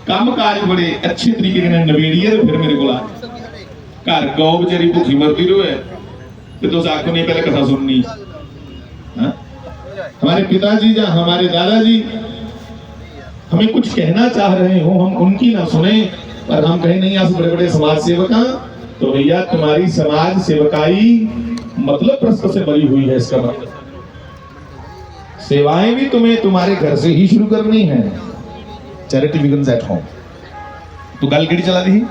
काम काज बड़े अच्छे तरीके के नवेड़िए तो फिर मेरे को घर गौ बेचारी भूखी मरती रहे तो तुम आखो नहीं पहले कथा सुननी। हाँ? हमारे पिताजी या हमारे दादाजी हमें कुछ कहना चाह रहे हो, हम उनकी ना सुने और हम कहें नहीं आप बड़े बड़े समाज सेवक हैं, तो भैया तुम्हारी समाज सेवकाई मतलब प्रश्न से बनी हुई है। इसका मतलब सेवाएं भी तुम्हें तुम्हारे घर से ही शुरू करनी है। Charity begins at home. तो गल केड़ी चला दी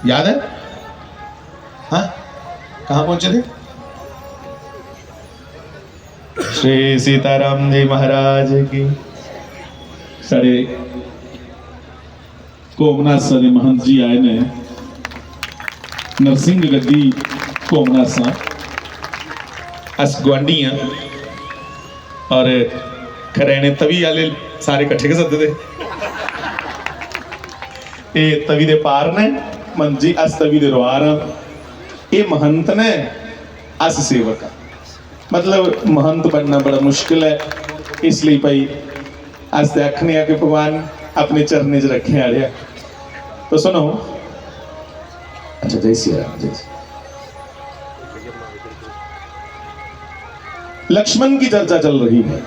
याद है? हाँ कहाँ पहुंचे थे? श्री सीताराम जी महाराज की साढ़े कोमनाथ सारे महंत जी आए ने नरसिंह गद्दी कोमनाथ सा अस गुआढ़ी हाँ और खरैने तवी वाले सारे इकट्ठे कर सकते थे। ये तवी दे पार ने मंजी अस तवी दे रुआर ये महंत ने अस सेवक। मतलब महंत बनना बड़ा मुश्किल है, इसलिए भाई अस देखने के भगवान अपने चरने च रखे आ रहा। तो सुनो, अच्छा जय श्री राम। जय लक्ष्मण की चर्चा चल रही है।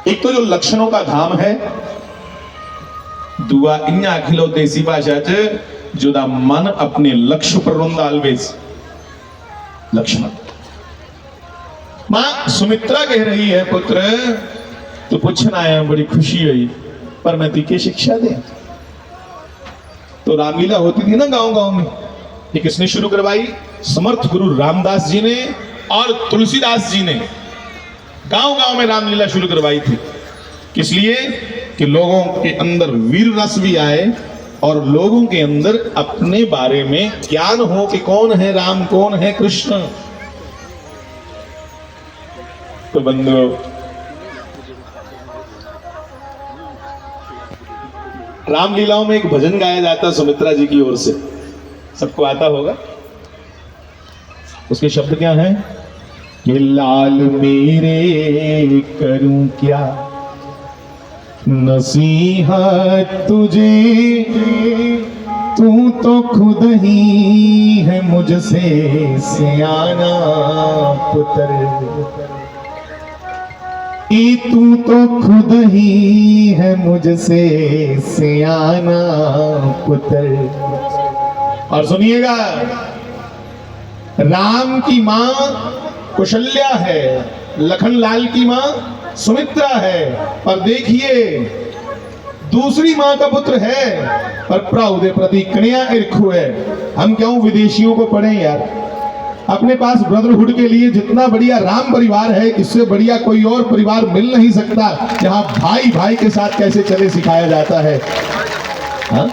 एक तो जो लक्षणों का धाम है, दुआ इन्या अखिलो देसी भाषा च जुदा मन अपने लक्ष्य पर रोंदा अलवेज। लक्ष्मण मां सुमित्रा कह रही है पुत्र तो पूछना आया, बड़ी खुशी हुई पर मैं तीखे शिक्षा दे। तो रामलीला होती थी ना गांव गांव में, ये किसने शुरू करवाई? समर्थ गुरु रामदास जी ने और तुलसीदास जी ने गांव गांव में रामलीला शुरू करवाई थी। किस लिए? कि लोगों के अंदर वीर रस भी आए और लोगों के अंदर अपने बारे में ज्ञान हो कि कौन है राम, कौन है कृष्ण। तो बंधु रामलीलाओं में एक भजन गाया जाता सुमित्रा जी की ओर से, सबको आता होगा। उसके शब्द क्या हैं? कि लाल मेरे करूं क्या नसीहत तुझे, तू तो खुद ही है मुझसे सियाना पुत्र। तू तो खुद ही है मुझसे सियाना पुत्र। और सुनिएगा, राम की मां कौशल्या है, लखनलाल की मां सुमित्रा है, पर देखिए दूसरी मां का पुत्र है पर प्राउदे प्रति कन्या इरखु है। हम क्यों विदेशियों को पढ़े यार? अपने पास ब्रदरहुड के लिए जितना बढ़िया राम परिवार है, इससे बढ़िया कोई और परिवार मिल नहीं सकता जहां भाई भाई के साथ कैसे चले सिखाया जाता है। हाँ?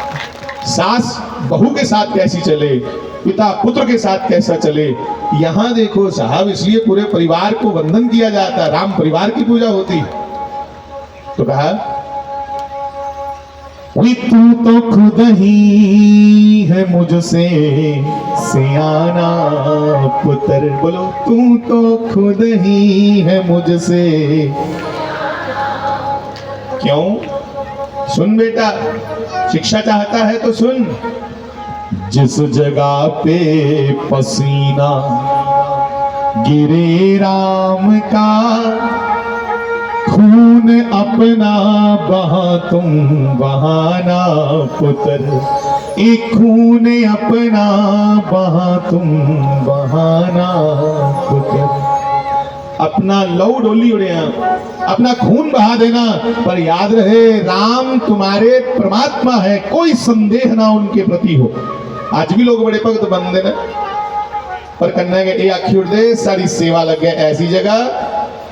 सास बहू के साथ कैसी चले, पिता पुत्र के साथ कैसा चले। यहां देखो साहब, इसलिए पूरे परिवार को वंदन किया जाता, राम परिवार की पूजा होती। तो कहा तू तो खुद ही है मुझसे सियाना पुत्र। बोलो, तू तो खुद ही है मुझसे। क्यों? सुन बेटा, शिक्षा चाहता है तो सुन। जिस जगह पे पसीना गिरे राम का, खून अपना बहा तुम बहाना पुत्र। एक खून अपना बहा तुम बहाना पुत्र। अपना लहू डोली उड़े, अपना खून बहा देना, पर याद रहे राम तुम्हारे परमात्मा है, कोई संदेह ना उनके प्रति हो। आज भी लोग बड़े भगत बनते हैं, पर कन्या के ये आखी उठते सारी सेवा लगे ऐसी जगह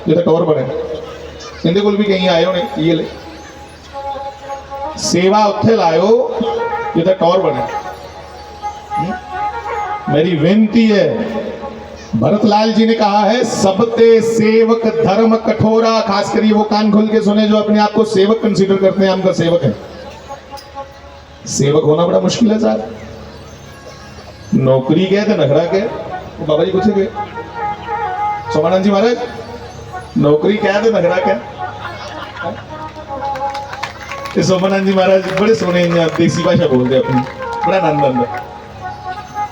जो टोर बने। इनके कोल भी कहीं आए होने, ये ले सेवा उत्थे लायो जो टोर बने। मेरी विनती है, भरतलाल जी ने कहा है सबते सेवक धर्म कठोरा। खास करिए वो कान खोल के सुने जो अपने आप को सेवक कंसीडर करते हैं, हम का सेवक है। सेवक होना बड़ा मुश्किल है साहब। नौकरी गए थे नखरा के बाबा जी कुछ गए सोमानंद जी महाराज, नौकरी क्या थे नखरा के ये सोमानंद जी महाराज बड़े सोने देसी भाषा बोलते अपनी, बड़ा आनंद आता।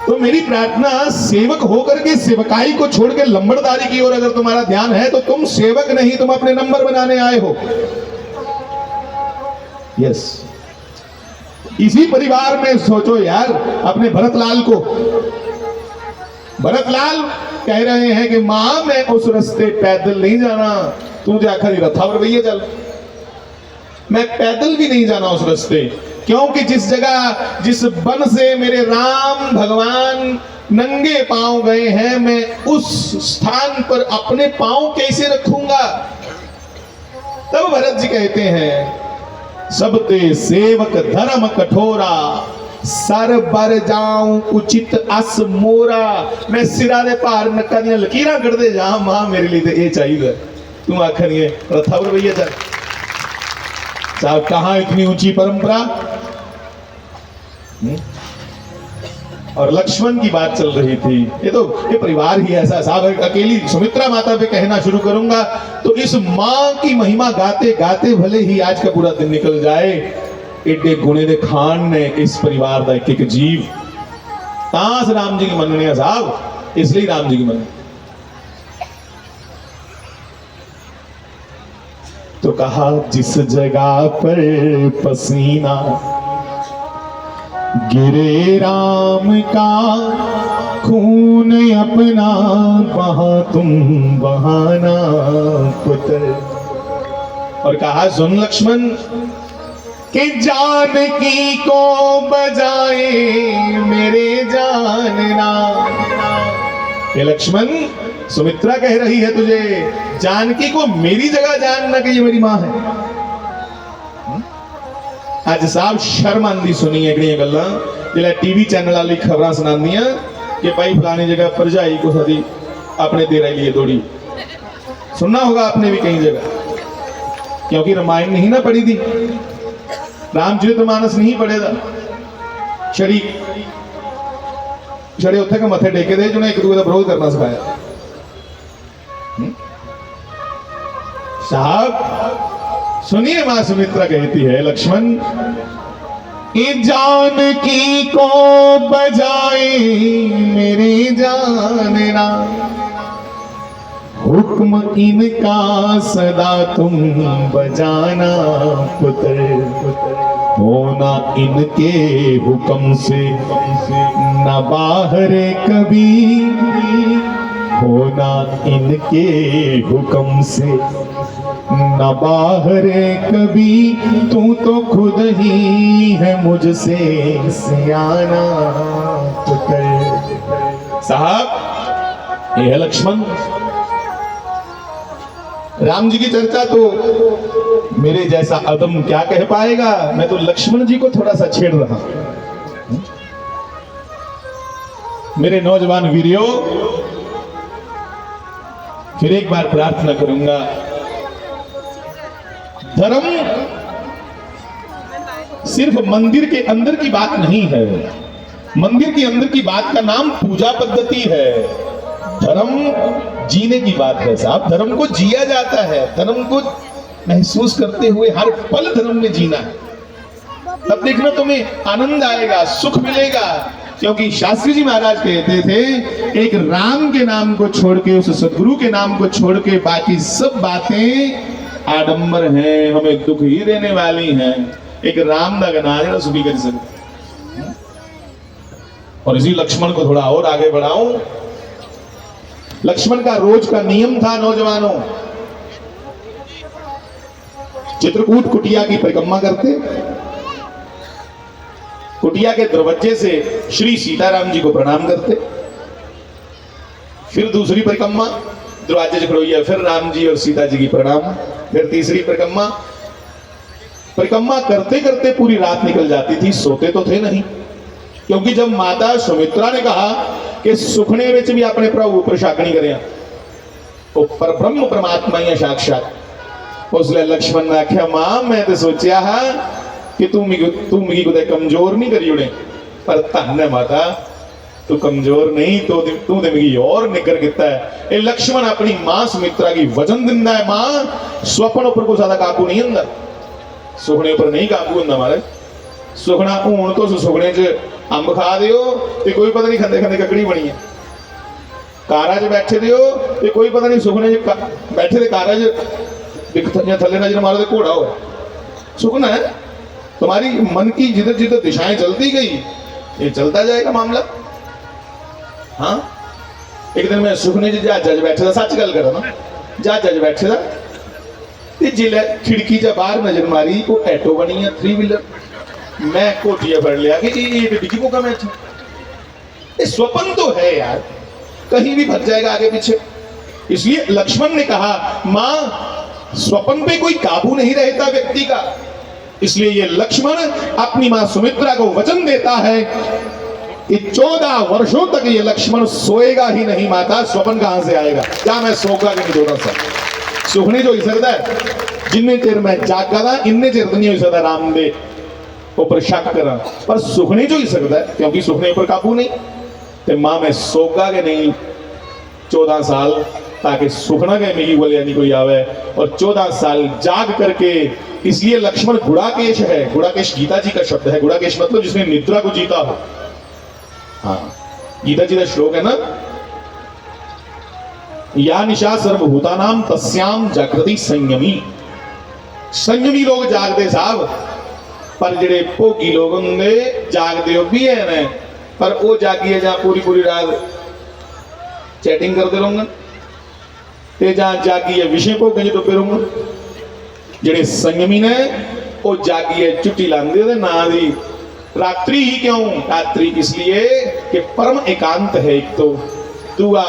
तो मेरी प्रार्थना, सेवक होकर के सेवकाई को छोड़ के लंबड़दारी की ओर अगर तुम्हारा ध्यान है तो तुम सेवक नहीं, तुम अपने नंबर बनाने आए हो। यस, इसी परिवार में सोचो यार अपने भरतलाल को। भरतलाल कह रहे हैं कि मां मैं उस रास्ते पैदल नहीं जाना, तू जाखा रथावर भैया चल। मैं पैदल भी नहीं जाना उस रास्ते, क्योंकि जिस जगह जिस वन से मेरे राम भगवान नंगे पांव गए हैं, मैं उस स्थान पर अपने पांव कैसे रखूंगा। तब भरत जी कहते हैं, सबते सेवक धर्म कठोरा, सर बर जाऊं उचित अस मोरा। मैं सिरा दे पार नक्का दियां लकीरां कढ़दे जा, मां मेरे लिए तो ये चाहिए। तू आखनी है रथावर भैया चल। साहब कहां इतनी ऊंची परंपरा। और लक्ष्मण की बात चल रही थी। ये परिवार ही ऐसा। साहब अकेली सुमित्रा माता पे कहना शुरू करूंगा तो इस मां की महिमा गाते गाते भले ही आज का पूरा दिन निकल जाए, एडे गुणे दे खान ने इस परिवार का एक एक जीव तास राम जी की मनने साहब, इसलिए राम जी की मन। तो कहा जिस जगह पर पसीना गिरे राम का, खून अपना बहा तुम बहाना पुत्र। और कहा सुन लक्ष्मण कि जानकी को बजाए मेरे जानना। ये लक्ष्मण, सुमित्रा कह रही है तुझे जानकी को मेरी जगह जानना कि ये मेरी मां है। आज साहब शर्म आंदी सुनी है कि गल्लां जिहड़ा टीवी चैनल वाली खबरां सुनांदियां कि भाई फलानी जगह भरजाई को सदी अपने देरा लिए दौड़ी। सुनना होगा आपने भी कई जगह, क्योंकि रामायण नहीं ना पढ़ी थी, रामचरितमानस नहीं पढ़े था। छड़े उत्थे के मथे टेके दे जिन्हें एक दूसरे का विरोध करना सिखाया। साहब सुनिए, मां सुमित्रा कहती है लक्ष्मण, ये जानकी को बजाए मेरे जानना, हुक्म इनका सदा तुम बजाना पुत्र। होना इनके हुक्म से न बाहर कभी, होना इनके हुक्म से न बाहर कभी, तू तो खुद ही है मुझसे सियाना पुत्र। साहब ये है लक्ष्मण। राम जी की चर्चा तो मेरे जैसा अदम क्या कह पाएगा, मैं तो लक्ष्मण जी को थोड़ा सा छेड़ रहा हूं। मेरे नौजवान वीरों, फिर एक बार प्रार्थना करूंगा, धर्म सिर्फ मंदिर के अंदर की बात नहीं है। मंदिर के अंदर की बात का नाम पूजा पद्धति है। धर्म जीने की बात है साहब। धर्म को जिया जाता है, धर्म को महसूस करते हुए हर पल धर्म में जीना है। तब देखना तुम्हें आनंद आएगा, सुख मिलेगा। क्योंकि शास्त्री जी महाराज कहते थे, एक राम के नाम को छोड़ के, उस सदगुरु के नाम को छोड़ के बाकी सब बातें आडंबर हैं, हमें दुख ही देने वाली हैं। एक राम का गना सुखी कर सकते। और इसी लक्ष्मण को थोड़ा और आगे बढ़ाऊं। लक्ष्मण का रोज का नियम था नौजवानों, चित्रकूट कुटिया की परिक्रमा करते। कुटिया के दरवाजे से श्री सीताराम जी को प्रणाम करते। फिर दूसरी परिक्रमा, दरवाजे से खड़ोइया, फिर राम जी और सीता जी की प्रणाम। फिर तीसरी परिक्रमा। परिक्रमा करते करते पूरी रात निकल जाती थी, सोते तो थे नहीं। क्योंकि जब माता सुमित्रा ने कहा कि सुखने में भी अपने प्रभु पर शाकनी करें, तो पर ब्रह्म परमात्मा ही साक्षात, उसने लक्ष्मण ने आख्या, मां मैं तो सोचा है कि तू मिगी को कमजोर नहीं करी उन्हें, पर धन है माता तू कमजोर नहीं, तो तू मिगी और निकर किता है। ये लक्ष्मण अपनी मां सुमित्रा की वजन दिंदा है। मां स्वप्न ऊपर को ज्यादा काबू नहीं हुंदा। सुखने पर नहीं काबू होंदा महाराज। सुखना होण तो सुखने च अंब खा दिओ ते कोई पता नहीं खांदे खांदे ककड़ी बनी है। कारा च बैठे दिओ ते कोई पता नहीं सुखने च बैठे दे कारा च थल्ले नजर मारो ते घोड़ा हो। सुखना है तुम्हारी मन की जिधर जिधर दिशाएं चलती गई ये चलता जाएगा मामला। हाँ एक दिन मैं सुखने जहाजा च बैठे था, सच गल करा ना, जहाजा च बैठे था ते जिले खिड़की च बाहर नजर मारी वो ऐटो बनी है 3 व्हीलर। मैं कोटिया फड़ लिया कि ये डिग्गी पोका मैं ये स्वप्न तो है यार, कहीं भी भग जाएगा आगे पीछे। इसलिए लक्ष्मण ने कहा मां स्वप्न पे कोई काबू नहीं रहता व्यक्ति का। इसलिए ये लक्ष्मण अपनी मां सुमित्रा को वचन देता है कि 14 वर्षों तक ये लक्ष्मण सोएगा ही नहीं। माता स्वप्न कहां से आएगा, क्या मैं सोगा कि नहीं 14 साल सुखने जो हो सकता है। जिन्ने चिर मैं जागा था इन्ने चिर नहीं हो सकता राम दे ऊपर शक करा, पर सुखने जो ही सकता है क्योंकि सुखने पर काबू नहीं। तो मां मैं सोगा कि नहीं 14 साल, ताकि सुखना के मेरी बोले यानी कोई आवे और 14 साल जाग करके। इसलिए लक्ष्मण गुड़ाकेश है। गुड़ाकेश गीता जी का शब्द है। गुड़ाकेश मतलब जिसने निद्रा को जीता हो। हाँ गीता जी का श्लोक है ना, या निशा सर्वभूतानाम तस्याम जागृति संयमी। संयमी लोग जागते साहब, पर जेड़े भोगी लोग होंगे जागते हो भी है ना, पर वो जागिए जहां पूरी पूरी रात चैटिंग करते रहोगे ते जहां जागिए विषय भोगे जो डुबे रहोगे। जेड़े संयमी ने वो जागिए छुट्टी लांदे ते ना दी रात्रि ही क्यों रात्रि, इसलिए कि परम एकांत है एक तो, दूआ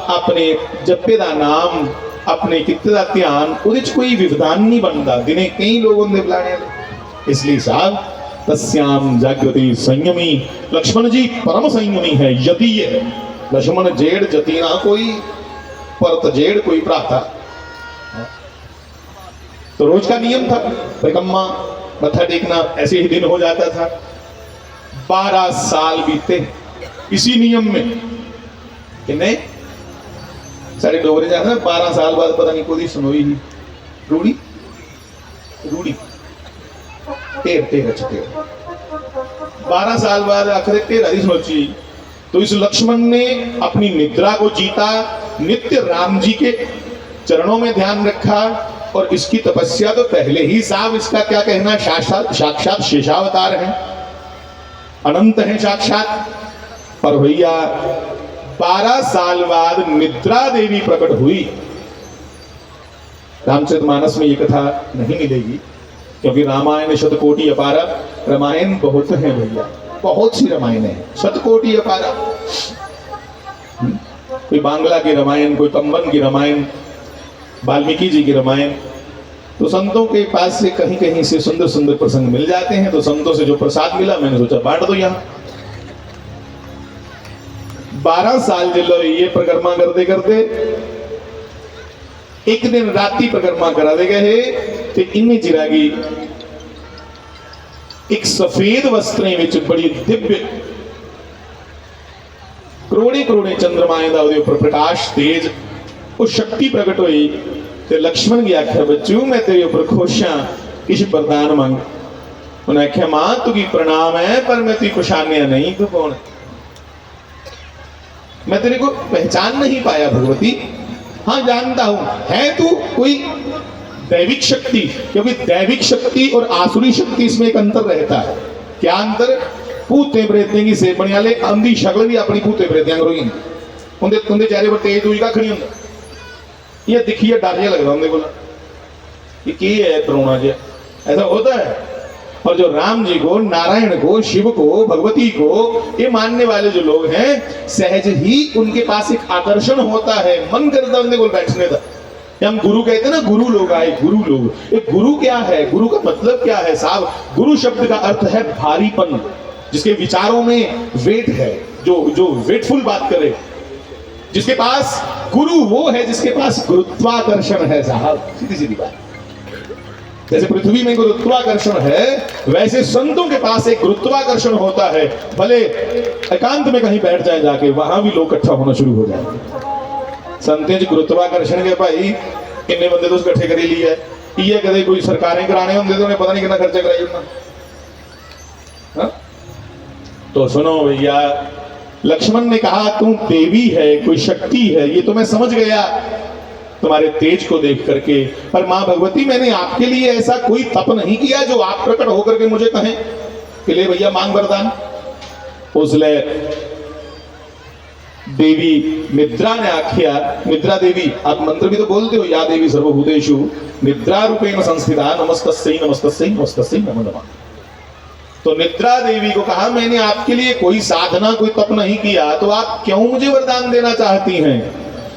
अपने जप्पे दा नाम अपने किते दा ध्यान उहदे च कोई विवधान नहीं बनता। दिने कई लोग होंदे बुलाने, इसलिए साहब तस्याम जागृति संयमी। लक्ष्मण जी परम संयमी है, यति है। लक्ष्मण जेड़ जति ना कोई, परत जेड़ कोई भ्राता। तो रोज का नियम था परिक्रमा मत्था टेकना, ऐसे ही दिन हो जाता था। 12 साल बीते इसी नियम में। किन्ने सारे डोगरे जाते हैं 12 साल बाद पता नहीं कोई सुनोई ही रूढ़ी रूढ़ी टेर टेर अच्छा टेर 12 साल बाद आखिर टेर हरी सोची। तो इस लक्ष्मण ने अपनी निद्रा को जीता, नित्य राम जी के चरणों में ध्यान रखा। और इसकी तपस्या तो पहले ही साहब इसका क्या कहना, साक्षात शेषावतार है, अनंत है साक्षात। पर भैया 12 साल बाद निद्रा देवी प्रकट हुई। रामचरितमानस में ये कथा नहीं मिलेगी क्योंकि रामायण शतकोटि अपारा, रामायण बहुत है भैया, बहुत सी रामायण है, शतकोटि अपारा। कोई बांग्ला की रामायण, कोई कंबन की रामायण, वाल्मीकि जी की रामायण। तो संतों के पास से कहीं कहीं से सुंदर सुंदर प्रसंग मिल जाते हैं। तो संतों से जो प्रसाद मिला मैंने सोचा बांट दो। यहाँ 12 साल जिलो ये परिक्रमा करते करते एक दिन राती परिक्रमा करा दे गए तो इन्नी चिरागी एक सफेद वस्त्रें विच बड़ी दिव्य करोड़े करोड़े चंद्रमाएं दा उहदे उपर प्रकाश तेज वो शक्ति प्रकट हुई। ते लक्ष्मण की आख्या बच्चू मैं तेरे ऊपर खुश हाँ, किस वरदान मंग। उन्हें आख्या मां तू की प्रणाम है पर मैं तुझे पछानिया नहीं, तू कौन है, मैं तेरे को पहचान नहीं पाया भगवती। हाँ जानता हूं है तू कोई दैविक शक्ति, क्योंकि दैविक शक्ति और आसुरी शक्ति इसमें एक अंतर रहता है। क्या अंतर? भूते प्रेतें की सेवने वाले अंधी शक्ल भी अपनी भूते प्रेतियां करो उनके चेहरे पर तेज दूई कख नहीं होंगे। ये दिखिए डर जहा लगता उनके को कि है डरावना जहा, ऐसा होता है। और जो राम जी को, नारायण को, शिव को, भगवती को ये मानने वाले जो लोग हैं सहज ही उनके पास एक आकर्षण होता है, मन करता उनके को बैठने का। हम गुरु कहते हैं ना, गुरु लोग आए, गुरु लोग। एक गुरु क्या है? गुरु का मतलब क्या है साहब? गुरु शब्द का अर्थ है भारीपन, जिसके विचारों में वेट है, जो वेटफुल बात करे। जिसके पास गुरु वो है जिसके पास गुरुत्वाकर्षण है साहब, सीधी सीधी बात। जैसे पृथ्वी में गुरुत्वाकर्षण है वैसे संतों के पास एक गुरुत्वाकर्षण होता है। भले एकांत में कहीं बैठ जाए जाके, वहां भी लोग इकट्ठा होना शुरू हो जाएंगे। संतें गुरुत्वाकर्षण के भाई किन्ने बंदे तो इकट्ठे कर ही लिया है, ये कदे कोई सरकारें कराने होंगे तो उन्हें पता नहीं कितना खर्चा कराई होना। हाँ? तो सुनो भैया, लक्ष्मण ने कहा तुम देवी है, कोई शक्ति है, ये तो मैं समझ गया तुम्हारे तेज को देख करके, पर मां भगवती मैंने आपके लिए ऐसा कोई तप नहीं किया जो आप प्रकट होकर के मुझे कहें कि ले भैया मांग वरदान। उसले देवी निद्रा ने आख्या, निद्रा देवी, आप मंत्र भी तो बोलते हो, या देवी सर्वभूतेषु निद्रा रूपेण संस्थिता नमस्तस्यै नमस्तस्यै नमस्तस्यै नमो नमः। तो निद्रा देवी को कहा मैंने आपके लिए कोई साधना कोई तप नहीं किया, तो आप क्यों मुझे वरदान देना चाहती हैं?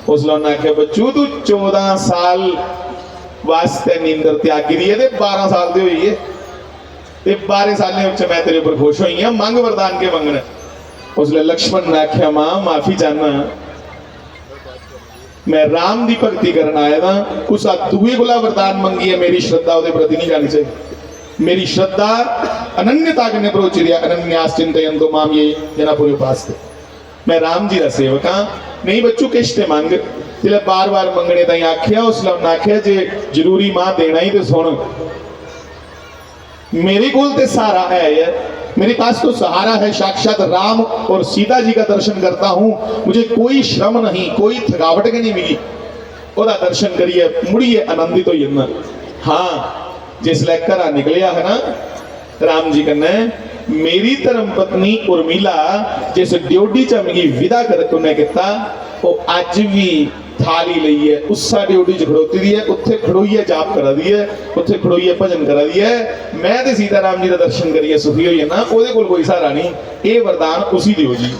उसने आख्या बच्चू तू 14 साल वास्ते नींदर त्याग की दिए 12 साल दे हुई है, 12 साल ने उच्च मैं तेरे ऊपर खुश हुई है, मांग वरदान के मंगने। उसने लक्ष्मण ने आख्या मां माफी चाहना, मैं राम दी भक्ति करना आया था, कुछ दुए कोला वरदान मंगी है, मेरी श्रद्धा उहदे प्रति नहीं जानी चाहिए, मेरी श्रद्धा अनन्यता कने प्रोची दिया, अनन्यास चिंतयन्तो माम ये जनापुरी उपासते, मैं राम जी का सेवक हाँ, नहीं बच्चू किश्ते मांग, जिले बार बार मंगने ताई आख्या। उसने आख्या जे जरूरी मां देना ही तो सुन, मेरे कोल ते सहारा है यार, मेरे पास तो सहारा है, साक्षात राम और सीता जी का दर्शन करता हूं, मुझे कोई श्रम नहीं, कोई थकावट के नहीं मिली, ओदा दर्शन करिए मुड़िए आनंदित हो जाना। हाँ जिसले घरा निकलिया है ना राम जी कन्ने, मेरी धर्म पत्नी उर्मिला जिस ड्योडी च मिगी विदा करके उन्हें किता, वो अज भी थाली लई है, उसा ड्योडी च खड़ोती दी है, उत्थे खड़ोइए जाप करा दी है, उत्थे खड़ोइए भजन करा दी है, मैं ते सीता राम जी का दर्शन करिए सुखी होई ना, ओदे कोल कोई सहारा नहीं, ये वरदान उसी दियो जी,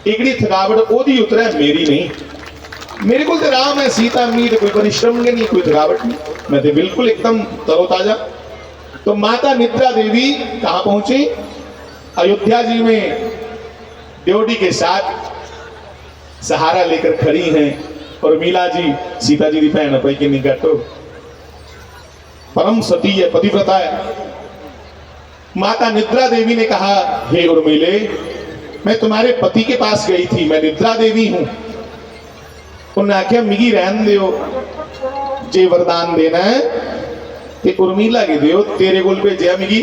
एकड़ी थकावट ओदी उतरे मेरी नहीं, मेरे को तो राम है सीता मी तो कोई परिश्रम नहीं, कोई थकावट नहीं, मैं तो बिल्कुल एकदम तरोताजा। तो माता निद्रा देवी कहां पहुंची? अयोध्या जी में ड्योडी के साथ सहारा लेकर खड़ी हैं, और मीला जी सीता जी की भैन भाई कि घट हो, परम सती है, पतिव्रता है। माता निद्रा देवी ने कहा हे उर्मिले, मैं तुम्हारे पति के पास गई थी, मैं निद्रा देवी हूं। उन्हें आख्या मिगी रहन दियो, जे वरदान देना है ते उर्मिला के दियो, तेरे कोल भेजा मिगी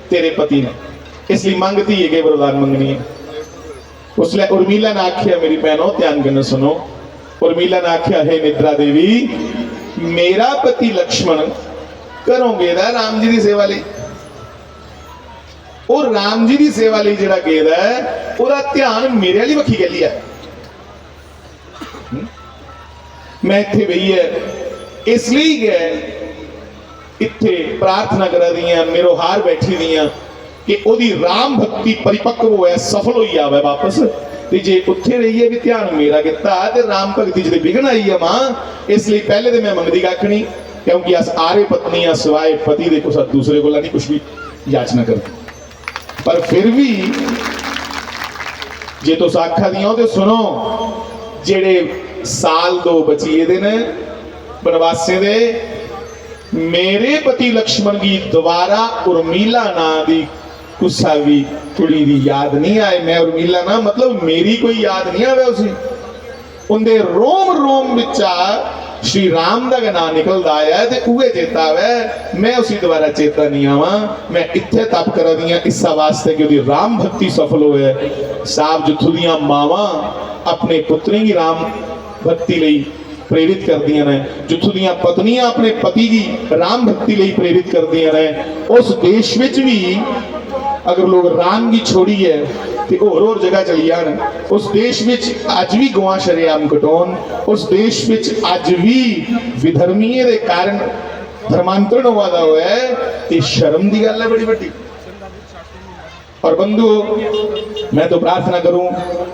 तेरे पति ने, इसलिए मांगती है कि वरदान मंगनी है। उसने उर्मिला ने आख्या मेरी बहनों ध्यान करने सुनो, उर्मिला ने आख्या हे निद्रा देवी, मेरा पति लक्ष्मण करोगे दा राम जी की सेवा ली, और राम जी की सेवा ली जिहड़ा गेदा है ओदा ध्यान मेरे वाली बखी गली है, मैं इत्थे बही है इसलिए गए इत्थे प्रार्थना करा दियां, मेरो हार बैठी दियां कि ओदी राम भक्ति परिपक्व होए, सफल होई आवे वापस, ते जे उत्थे रही है भी ध्यान मेरा किता ते राम भक्ति च विघन आई है मां, इसलिए पहले तो मैं मंगदी कख नहीं, क्योंकि अस आरे पत्नियां सिवाय पति दे कुछ दूसरे को नहीं कुछ भी याचना करती, पर फिर भी जे तो आखा दियां तो सुनो, जेड़े साल 2 बचिए दे ने बनवासे दे, मेरे पति लक्ष्मण की दोबारा उर्मिला ना दी कुसा भी कुड़ी दी याद नहीं आए, मैं उर्मिला ना मतलब मेरी कोई याद नहीं आवे उसे, उनके रोम रोम विचा श्री राम का नाम निकलता है ते उहे चेता आवे, मैं उसी दोबारा चेता नहीं आवा, मैं इत्थे तप कर दियां इस वास्ते कि राम भक्ति सफल होए। साहब जुत्थू दियां मावां अपने पुत्री की राम भक्ति लई प्रेरित कर दियां ने, जिथों दियां पत्नियां अपने पति की राम भक्ति लई प्रेरित कर दियां ने, उस देश विच भी अगर लोग राम की छोड़ी है तो और जगह चली जान, उस देश विच अज भी गवां शरेआम कटौन, उस देश विच अज भी विधर्मीय के कारण धर्मांतरण हुआ है, ये शर्म की गल है बड़ी बड़ी। और बंधु मैं तो प्रार्थना करूं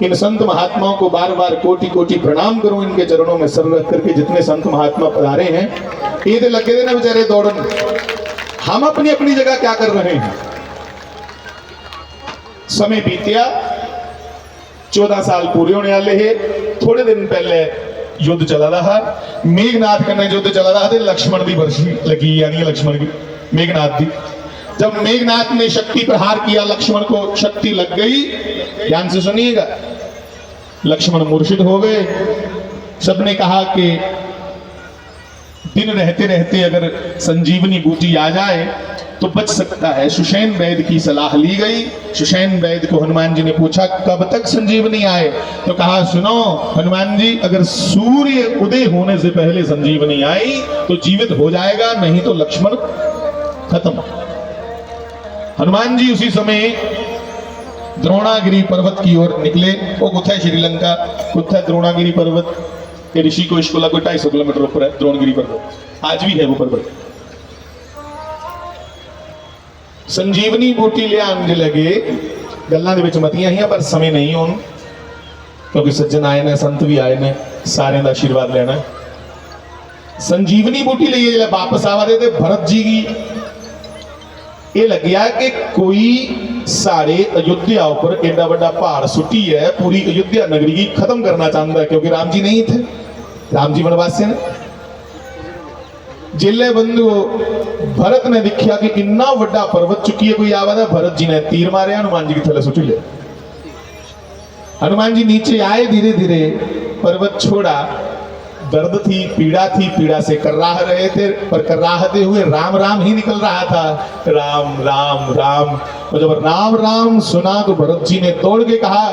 इन संत महात्माओं को बार बार कोटि कोटि प्रणाम करूं, इनके चरणों में सर रख करके जितने संत महात्मा पधारे हैं, ये तो लगे ना बेचारे दौड़न, हम अपनी अपनी जगह क्या कर रहे हैं। समय बीतिया, 14 साल पूरे होने वाले है, थोड़े दिन पहले युद्ध चला रहा, मेघनाथ कन्ने युद्ध चला रहा, लक्ष्मण की वर्षी लगी, यानी लक्ष्मण की मेघनाथ की, जब मेघनाथ ने शक्ति प्रहार किया, लक्ष्मण को शक्ति लग गई, ध्यान से सुनिएगा, लक्ष्मण मूर्छित हो गए। सबने कहा कि दिन रहते रहते अगर संजीवनी बूटी आ जाए तो बच सकता है। सुषेण वैद्य की सलाह ली गई। सुषेण वैद्य को हनुमान जी ने पूछा कब तक संजीवनी आए, तो कहा सुनो हनुमान जी, अगर सूर्य उदय होने से पहले संजीवनी आई तो जीवित हो जाएगा, नहीं तो लक्ष्मण खत्म। हनुमान जी उसी समय द्रोणागिरी पर्वत की ओर निकले। वो कुछ है श्रीलंका, कुछ है द्रोणागिरी पर्वत, ये ऋषिकेश को लगभग 250 किलोमीटर ऊपर है द्रोणगिरी पर्वत, आज भी है वो पर्वत। संजीवनी बूटी ले आने लगे। गल्लां दे विच मतियां ही पर समय नहीं हुण, क्योंकि सज्जन आए ने, संत भी आए ने, सारे का आशीर्वाद लेना। संजीवनी बूटी लिए जब वापस आवा दे ते भरत जी की ये लग्या कि कोई सारे अयोध्या ऊपर एडा बड़ा पहाड़ सुटी है, पूरी अयोध्या नगरी की खत्म करना चाहता है, क्योंकि राम जी नहीं थे, राम जी वनवासी ने। जिले बंधु भरत ने देखा कि इन्ना बड़ा पर्वत चुकी है, कोई आवाज है, भरत जी ने तीर मारे, हनुमान जी की थले सुटी ले। हनुमान जी नीचे आए, धीरे धीरे पर्वत छोड़ा। दर्द थी, पीड़ा से कर्राह रहे थे, पर कर्राहते हुए राम राम ही निकल रहा था। राम राम राम। और जब राम राम सुना तो भरत जी ने दौड़ के कहा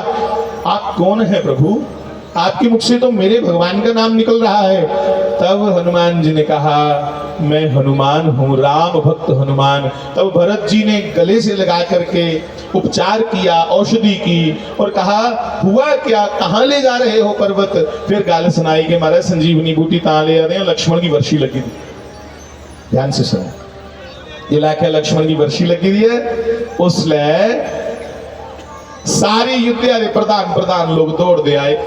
आप कौन है प्रभु, आपके मुख से तो मेरे भगवान का नाम निकल रहा है। तब हनुमान जी ने कहा मैं हनुमान हूँ, राम भक्त हनुमान। तब भरत जी ने गले से लगा करके उपचार किया, औषधि की और कहा हुआ क्या, कहाँ ले जा रहे हो पर्वत। फिर गाल सुनाई कि महाराज संजीवनी बूटी ता ले आ रहे हैं, लक्ष्मण की वर्षी लगी थी। ध्यान से सुनो, इलाके लक्ष्मण की वर्षी लगी थी है, उसले सारी युद्ध प्रधान लोग दौड़ दे आए,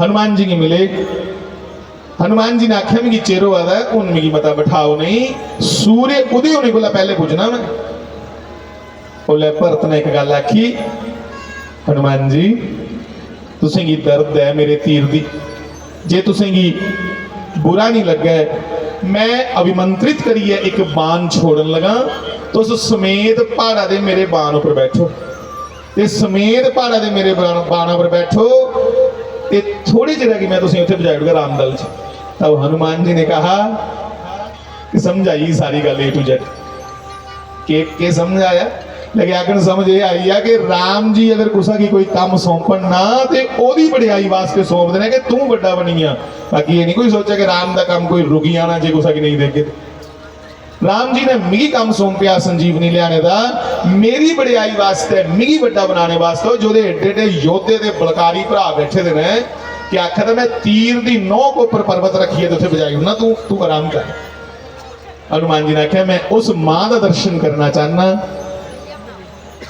हनुमान जी की मिले। हनुमान जी ने आख्या मिगी चेरो आदा है, उन मिगी मता बैठाओ नहीं, सूर्य उदय होने को पहले पूछना मैं। बोले भरत ने एक गल आखी हनुमान जी तुसें गी दर्द है मेरे तीर दी, जे तुसें गी बुरा नहीं लगे, मैं अभिमंत्रित करिए एक बाण छोड़न लगा, तो उस समेत पहाड़ा दे मेरे बाण ऊपर बैठो, ते समेत पहाड़ा दे मेरे बाण पर बैठो, ते थोड़ी जगह की मैं तुसें उत्थे बजाई दूंगा रामदल च। तब हनुमान जी ने कहा कि समझाई सारी गल ए टू जेड के समझाया, लेकिन आखिर समझ ये आई है कि राम जी अगर कुसा की कोई काम सौंपन ना ते ओदी बड़ाई वास्ते सौंप देना कि तू बड़ा बनिया। बाकी ये नहीं कोई सोचा कि राम का काम कोई रुकी आना जे कुसा की नहीं देखे। राम जी ने मिगी काम सौंपया संजीवनी लियाने दा, मेरी बड़ाई वास्ते, मिगी बड़ा बनाने वास्ते, जो एडे एडे योद्धे दे बलकारी भरा बैठे दे ने कि आखिर मैं तीर दी नौ को ऊपर पर्वत रखी है तो उसे बजाई ना, तू आराम कर। हनुमान जी ने आख्या मैं उस मां का दर्शन करना चाहना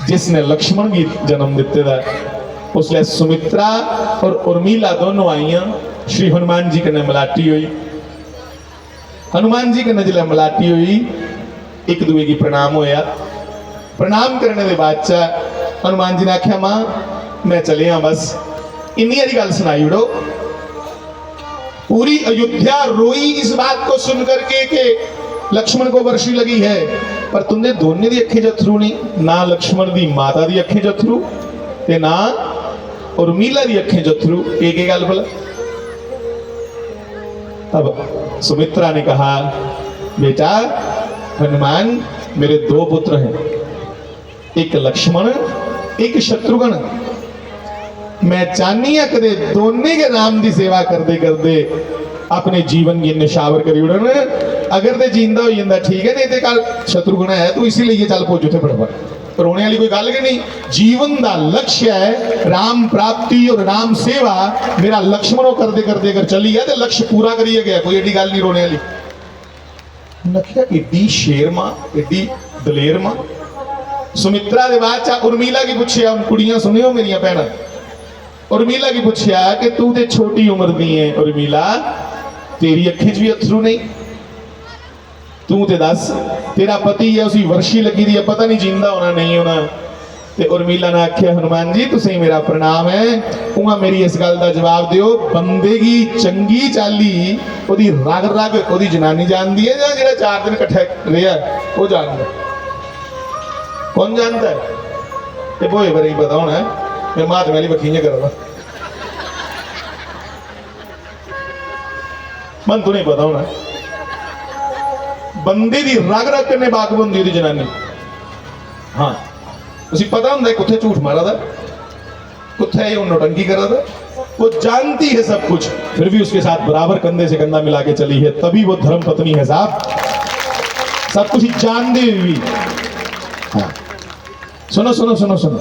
जिसने लक्ष्मण की जन्म दिते दा। उसले सुमित्रा और उर्मिला दोनों आईया, श्री हनुमान जी कने मलाटी हुई। हनुमान जी के नजले मलाटी हुई, एक दूए की प्रणाम होया। प्रणाम करने के बाद हनुमान जी ने आख्या मां मैं चले हाँ, बस इन्नी वाली गल सुनाई उड़ो। पूरी अयोध्या रोई इस बात को सुन करके कि लक्ष्मण को वर्षी लगी है, पर तुमने दोनों दी अखे जथरू नहीं, ना लक्ष्मण दी माता दी अखे जथरू ते ना उर्मिला दी अखे जथरू। एक गल भला। अब सुमित्रा ने कहा बेटा हनुमान मेरे दो पुत्र हैं, एक लक्ष्मण एक शत्रुघ्न, मैं चाहनी है कदे दोनों के नाम की सेवा करते करते अपने जीवन की निशावर करी उड़न। अगर ते जिंदा हो जाता ठीक है, नहीं तो कल शत्रुघ्न है तो इसीलिए चल पहुंच उसे फटाफट। रोने वाली कोई गल नहीं, जीवन का लक्ष्य है राम प्राप्ति और राम सेवा। मेरा लक्ष्मणों करते करते अगर चली है तो लक्ष्य पूरा करिए गया, कोई एडी गल नहीं रोने वाली। लक्ष्य एडी शेर मां, एडी दलेर मां। सुमित्रा के बाद उर्मिला की पूछया, कुड़ियां सुनियो मेरिया भैन, उर्मिला की पूछया कि तू तो छोटी उम्र दी है उर्मिला, तेरी अखी च भी अथरू नहीं, तू ते दस तेरा पति है उसी वर्षी लगी दी है, पता नहीं जिंदा होना नहीं होना। ते उर्मिला ने आख्या हनुमान जी तुसें मेरा प्रणाम है, उहाँ मेरी इस गल का जवाब दियो, बंदे की चंगी चाली ओदी रग रग ओदी जनानी जानती है या जेड़ा 4 दिन इकट्ठे रहा वो जानता? कौन जानता है? ये बोए बारे पता होना है, मैं महात्मा वाली वकील कर रहा, मन तो नहीं पता होना। ਬੰਦੇ ਦੀ ਰਗ ਰਗ ਕਿੰਨੇ ਬਾਕਬ ਹੁੰਦੀ ਉਹਦੀ ਜਨਾਨੀ। ਹਾਂ उसी पता होंगे कुत्थे झूठ मारा था, कुत्थे ये नौटंकी करा था, वो जानती है सब कुछ, फिर भी उसके साथ बराबर कंधे से कंधा मिला के चली है, तभी वो धर्म पत्नी है साहब, सब कुछ ही जानते हुए। हाँ सुनो सुनो सुनो सुनो,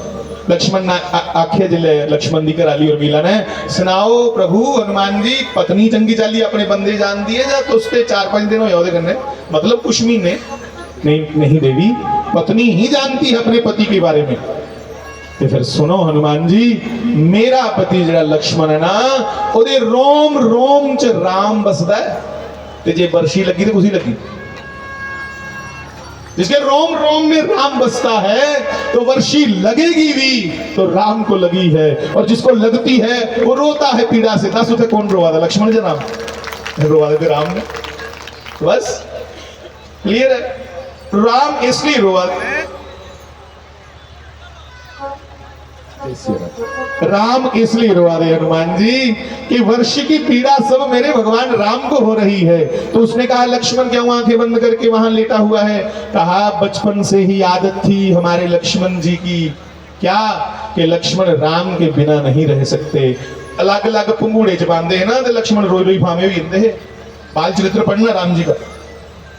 लक्ष्मण आख्या जिले लक्ष्मण दी कराली और मीला ने सुनाओ प्रभु हनुमान जी पत्नी चंगी चाली अपने बंदे जानती है या तो उसके 4-5 दिन हो जाते करने, मतलब कुछ महीने नहीं। नहीं देवी, पत्नी ही जानती है अपने पति के बारे में। तो फिर सुनो हनुमान जी, मेरा पति जरा लक्ष्मण है ना, ओदे रोम रोम च राम बसदा है, ते जे बरसी लगी तो कुछ लगी। जिसके रोम रोम में राम बसता है तो वर्षी लगेगी भी तो राम को लगी है, और जिसको लगती है वो रोता है पीड़ा से। दस उसे कौन रोवा था, लक्ष्मण जी राम रोवा थे राम ने? बस क्लियर है, राम इसलिए रोवा, राम इसलिए रोवा रहे हनुमान जी कि वर्ष की पीड़ा सब मेरे भगवान राम को हो रही है। तो उसने कहा लक्ष्मण क्यों आंखें बंद करके वहां लेटा हुआ है? कहा बचपन से ही आदत थी हमारे लक्ष्मण जी की, क्या कि लक्ष्मण राम के बिना नहीं रह सकते। अलग अलग पंगूड़े च पाते हैं ना, तो लक्ष्मण रोई रोई फामे भी हिंदे है। बाल चरित्र पढ़ना राम जी का,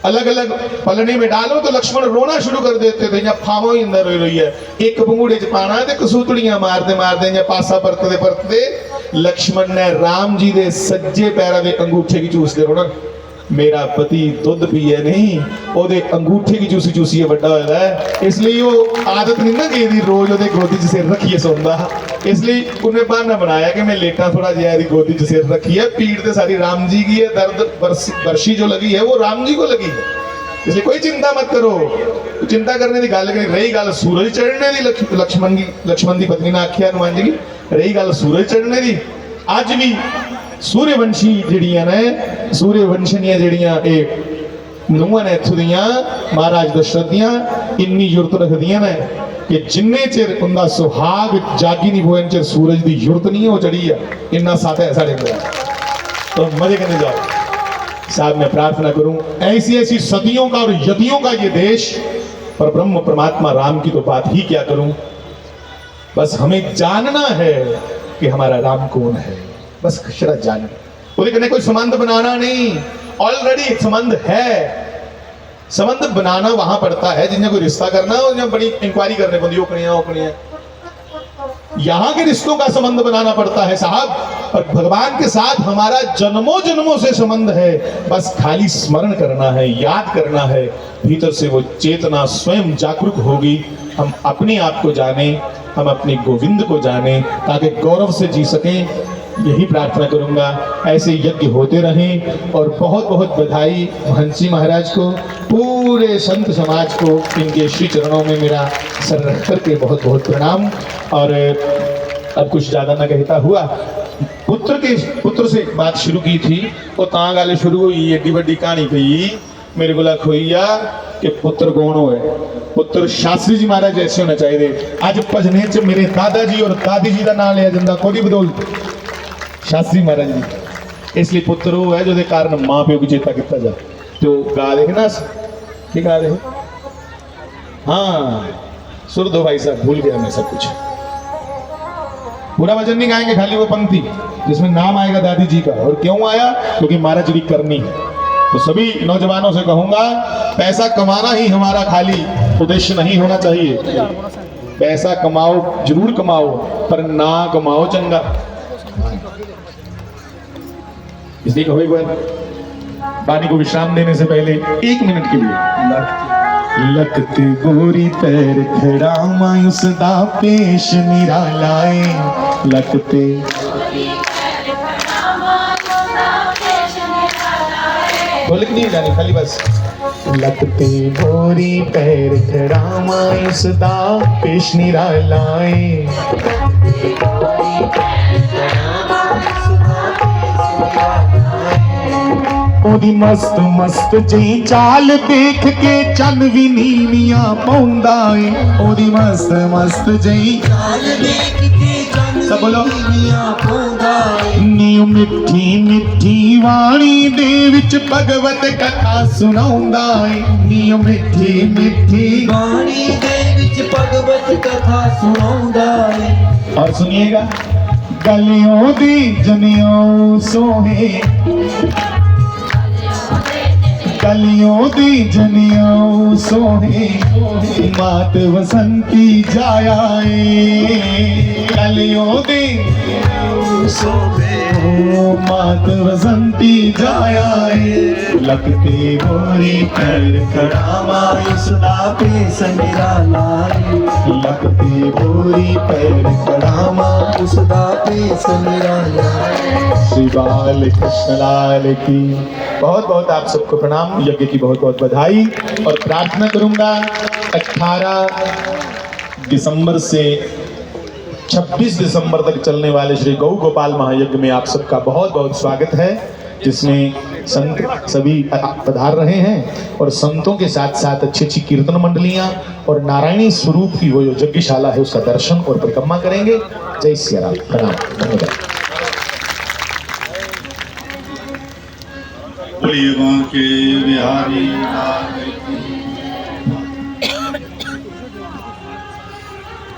अलग अलग पलने में डालो तो लक्ष्मण रोना शुरू कर देते थे, या फावो ही अंदर रोई रोई है। एक पंगूड़े च पाना ते कसूतड़ियां मारते मारते या पासा परतते परतते लक्ष्मण ने राम जी दे सज्जे पैरा दे अंगूठे की चूसते रोना। मेरा पति दुध पीए नहीं, ओदे अंगूठे की चूसी चूसी बड़ा होया है, इसलिए वो आदत नहीं ना कि रोज ओदे गोदी च सिर रखिए सौंदा, इसलिए उन्हें बहाना बनाया कि मैं लेटा थोड़ा जिहा दी गोदी च सिर रखिए। पीड़ तो सारी राम जी की है, दर्द बरसी जो लगी है वो राम जी को लगी है, इसलिए कोई चिंता मत करो। चिंता करने की गल नहीं रही। गल सूरज चढ़ने की लक्ष्मण की पत्नी ने आख्या हनुमान जी की, रही गल सूरज चढ़ने की, अज भी सूर्यवंशी जिहड़ियां ने सूर्यवंशनियां जिहड़ियां ए नूहां ने इत्थों दियां महाराज दशरथ दियां इन्नी जुरत रखदियां ने कि जिन्ने चिर उनका सुहाग जागी नहीं होए चिर सूरज की जुरत नहीं हो चढ़ी है। इन्ना साथ है साढ़े को, तो मजे करने जाओ साहब। मैं प्रार्थना करूं ऐसी ऐसी सदियों का और यदियों का ये देश, पर ब्रह्म परमात्मा राम की तो बात ही क्या करूं। बस हमें जानना है कि हमारा राम कौन है, बस खशरा जानना। बोले कहने कोई संबंध बनाना नहीं, ऑलरेडी संबंध है। संबंध बनाना वहां पड़ता है जिन्हें कोई रिश्ता करना हो, जिन्हें बड़ी इंक्वायरी करने पड़ती है। यहां के रिश्तों का संबंध बनाना पड़ता है साहब, और भगवान के साथ हमारा जन्मों जन्मों से संबंध है। बस खाली स्मरण करना है, याद करना है, भीतर से वो चेतना स्वयं जागरूक होगी। हम अपने आप को जाने, हम अपने गोविंद को जाने, ताकि गौरव से जी सकें। यही प्रार्थना करूंगा, ऐसे यज्ञ होते रहें। और बहुत बहुत बधाई हंसी महाराज को, पूरे संत समाज को, इनके श्री चरणों में मेरा सर रख करके बहुत बहुत प्रणाम। और अब कुछ ज़्यादा ना कहता हुआ, पुत्र से बात शुरू की थी, वो तां गल शुरू हुई, एडी वड्डी कहानी पई मेरे को खोई आ कि पुत्र कौन हो। पुत्र शास्त्री जी महाराज जैसे होना चाहिए। अज भजने च मेरे दादा जी और दादी जी का नाम लिया जाता, कोई बदौलत शास्त्री महाराज जी। इसलिए पुत्र वो है जो कारण माँ प्यो की चेता किया जाए। तो गा देखना कि गा दे, हाँ सुर दो भाई साहब, भूल गया मैं सब कुछ। पूरा वचन नहीं गाएंगे, खाली वो पंक्ति जिसमें नाम आएगा दादी जी का। और क्यों आया? क्योंकि महाराज जी करनी है। तो सभी नौजवानों से कहूंगा, पैसा कमाना ही हमारा खाली उद्देश्य नहीं होना चाहिए। पैसा कमाओ, जरूर कमाओ, पर ना कमाओ चंगा। इसलिए कहो वाणी को विश्राम देने से पहले 1 मिनट के लिए लखते गोरी पैर खड़ा मायूस दा पेश निरालाए, लखते बोल के नहीं जाने खाली बस। लखते गोरी पैर खड़ा मायूस दा पेश निरालाए, ओदी मस्त मस्त जी चाल देख के चन भी नीवियां पाउंदा है। ओदी मस्त मस्त जी चाल देख के चन सब बोलो नीवियां पाउंदा सुनाऊंगा नीव मिठी मिठी वाणी दे विच भगवत कथा सुनाऊंगा नीव मिठी मिठी बाणी दे विच भगवत कथा सुनाऊंगा और सुनिएगा गलियों दी जनियों सोहे गलियों दी जनियों सोहे मात वसंती जाए गलियों दी सोवे मात वसंती जाए लगते बोरी पैर खड़ावा उसदा पेस मेरा लाई लगते बोरी पैर खड़ावा उसदा पेस मेरा लाई श्री बाल कृष्ण लाल की बहुत बहुत आप सबको प्रणाम यज्ञ की बहुत बहुत बधाई और प्रार्थना करूंगा 18 दिसंबर से 26 दिसंबर तक चलने वाले श्री गौ गोपाल महायज्ञ में आप सबका बहुत बहुत स्वागत है जिसमें संत सभी पधार रहे हैं और संतों के साथ साथ अच्छी अच्छी कीर्तन मंडलियां और नारायणी स्वरूप की वो जो यज्ञशाला है उसका दर्शन और परिक्रमा करेंगे। जय सिया राम प्रणाम धन्यवाद। बोलिए बांके बिहारी लाल